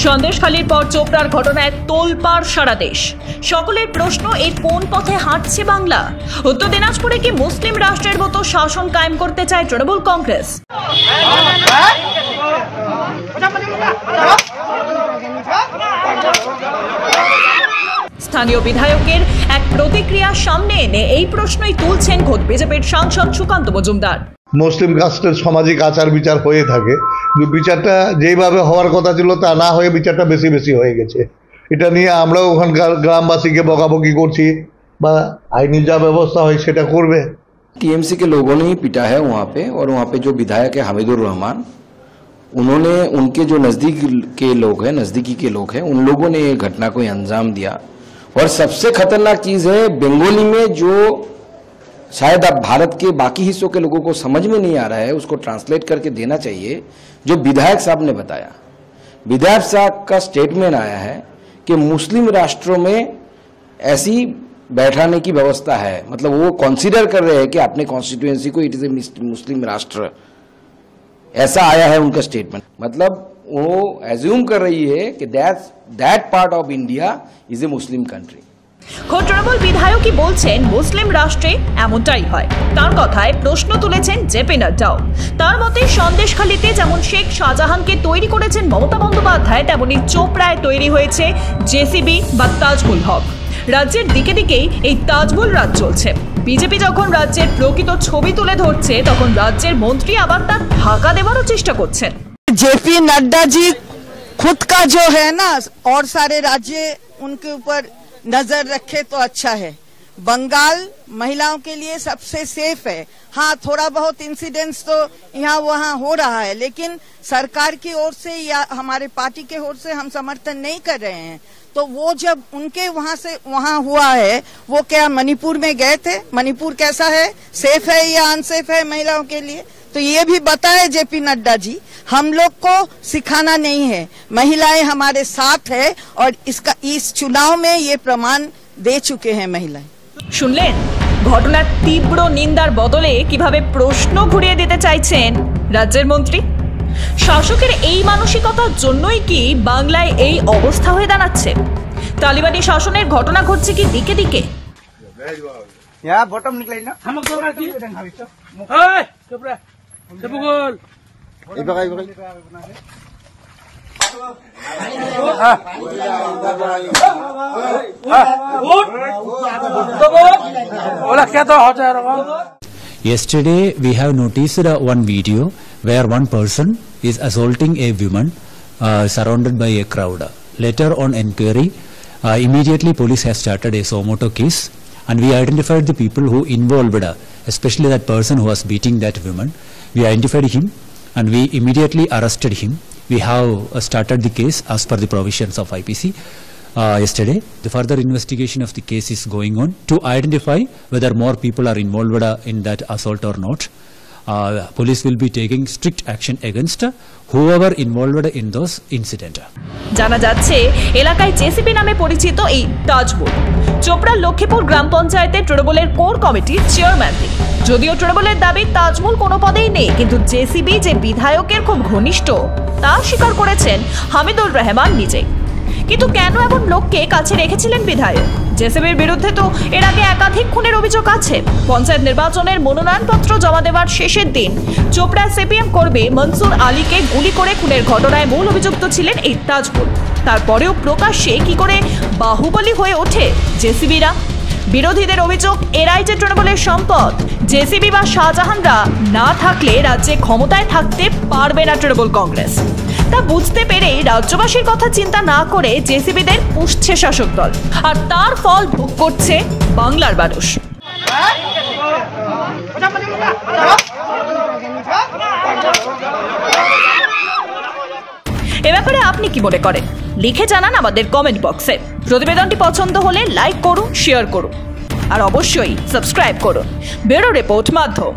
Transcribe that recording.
সন্দেশখালীর পর চোপড়ার ঘটনায় তোলপাড় সারা দেশ। সকলের প্রশ্ন, এর কোন পথে হাঁটছে বাংলা? উত্তর দিনাজপুরে কি মুসলিম রাষ্ট্রের মতো শাসন কায়েম করতে চায় তৃণমূল কংগ্রেস? স্থানীয় বিধায়কের এক প্রতিক্রিয়া সামনে এনে এই প্রশ্নই তুলছেন খোদ বিজেপির সাংসদ সুকান্ত মজুমদার। মুসলিম রাষ্ট্রের সামাজিক আচার বিচার হয়ে থাকে, কিন্তু বিচারটা যেইভাবে হওয়ার কথা ছিল তা না হয়ে বিচারটা বেশি হয়ে গেছে। এটা নিয়ে আমরাও ওখানকার গ্রামবাসীকে বকাবকি করছি, বা আইনি যা ব্যবস্থা হয় সেটা করবে। टीएमसी के लोगों ने ही पिटा है वहाँ पे, और वहाँ पे जो विधायक है हामिदुर रहमान, उन्होंने उनके जो नजदीकी के लोग हैं उन लोगों ने ये घटना को अंजाम दिया। और सबसे खतरनाक चीज है, बंगाली में जो शायद अब भारत के बाकी हिस्सों के लोगों को समझ में नहीं आ रहा है, उसको ट्रांसलेट करके देना चाहिए। जो विधायक साहब ने बताया, विधायक साहब का स्टेटमेंट आया है कि मुस्लिम राष्ट्रों में ऐसी बैठाने की व्यवस्था है, मतलब वो कंसीडर कर रहे हैं कि अपने कॉन्स्टिट्यूएंसी को इट इज ए मुस्लिम राष्ट्र, ऐसा आया है उनका स्टेटमेंट। मतलब वो एज्यूम कर रही है कि that part of India is a Muslim country. খোদ তৃণমূল বিধায়কই বলছেন মুসলিম রাষ্ট্রে এমনটাই হয়। তার কথায় প্রশ্ন তুলেছেন জেপি নাড্ডাও। তার মতে সন্দেশখালীতে যেমন শেখ শাহজাহানকে তৈরি করেছেন মমতা বন্দ্যোপাধ্যায়, তেমনি চোপড়ায় তৈরি হয়েছে জেসিবি বা তাজমুল হক। রাজ্যের দিকে দিকেই এই তাজমুল রাজ চলছে। বিজেপি যখন রাজ্যের প্রকৃত ছবি তুলে ধরছে, তখন রাজ্যের মন্ত্রী আবার তার ঢাকা দেওয়ারও চেষ্টা করছেন। जेपी नड्डा जी खुद का जो है ना, और सारे राज्य उनके ऊपर नजर रखे तो अच्छा है। बंगाल महिलाओं के लिए सबसे सेफ है। हाँ, थोड़ा बहुत इंसिडेंट्स तो यहाँ वहाँ हो रहा है, लेकिन सरकार की ओर से या हमारे पार्टी के ओर से हम समर्थन नहीं कर रहे हैं। तो वो जब उनके वहाँ से वहाँ हुआ है, वो क्या मणिपुर में गए थे? मणिपुर कैसा है, सेफ है या अनसेफ है महिलाओं के लिए? तो ये भी बताए जेपी नड्डा जी, हम लोग को सिखाना नहीं है, महिलाएं हमारे साथ है, और इसका इस चुनाव में ये प्रमाण दे चुके हैं महिलाएं। শুনলেন ঘটনার তীব্র নিন্দার বদলে কিভাবে প্রশ্ন ঘুরিয়ে দিতে চাইছেন রাজ্যের মন্ত্রী। শাসকের এই মানসিকতার জন্যই কি বাংলায় এই অবস্থা হয়ে দাঁড়াচ্ছে? তালিবানি শাসনের ঘটনা ঘটছে কি দিকে দিকে? Yesterday we have noticed one video where one person is assaulting a woman surrounded by a crowd. Later on inquiry, immediately police has started a SOMOTO case, and we identified the people who involved, especially that person who was beating that woman. We identified him and we immediately arrested him. We have started the case as per the provisions of IPC. Yesterday, the further investigation of the case is going on to identify whether more people are involved in that assault or not. Police will be taking strict action against whoever involved in those incident. জানা যাচ্ছে এলাকায় JCB নামে পরিচিত এই তাজমুল চোপড়ার লক্ষ্মীপুর গ্রাম পঞ্চায়েতের তৃণমূলের core কমিটির চেয়ারম্যান। যদিও তৃণমূলের দাবি তাজমুল কোনো পদেই নেই, কিন্তু জেসিবি যে বিধায়কের খুব ঘনিষ্ঠ তা স্বীকার করেছেন হামিদুর রহমান নিজে। কিন্তু কেন এমন লোককে কাছে রেখেছিলেন বিধায়ক? জেসিবির বিরুদ্ধে তো এর আগে একাধিক খুনের অভিযোগ আছে। পঞ্চায়েত নির্বাচনের মনোনয়নপত্র জমা দেওয়ার শেষের দিন চোপড়া সিপিএম কর্মী মনসুর আলীকে গুলি করে খুনের ঘটনায় মূল অভিযুক্ত ছিলেন এই তাজমুল। তারপরেও প্রকাশ্যে কি করে বাহুবলী হয়ে ওঠে জেসিবিরা? বিরোধীদের অভিযোগ, এরাই যে তৃণমূলের সম্পদ। জেসিবি বা শাহজাহানরা না থাকলে রাজ্যে ক্ষমতায় থাকতে পারবে না তৃণমূল কংগ্রেস। তা বুঝতে পেরেই রাজ্যবাসীর কথা চিন্তা না করে জেসিবিদের পুষছে শাসক দল, আর তার ফল ভোগ করছে বাংলার মানুষ। এ ব্যাপারে আপনি কি মনে করেন? লিখে জানান আমাদের কমেন্ট বক্সে। প্রতিবেদনটি পছন্দ হলে লাইক করুন, শেয়ার করুন, আর অবশ্যই সাবস্ক্রাইব করুন। ব্যুরো রিপোর্ট মাধ্যম।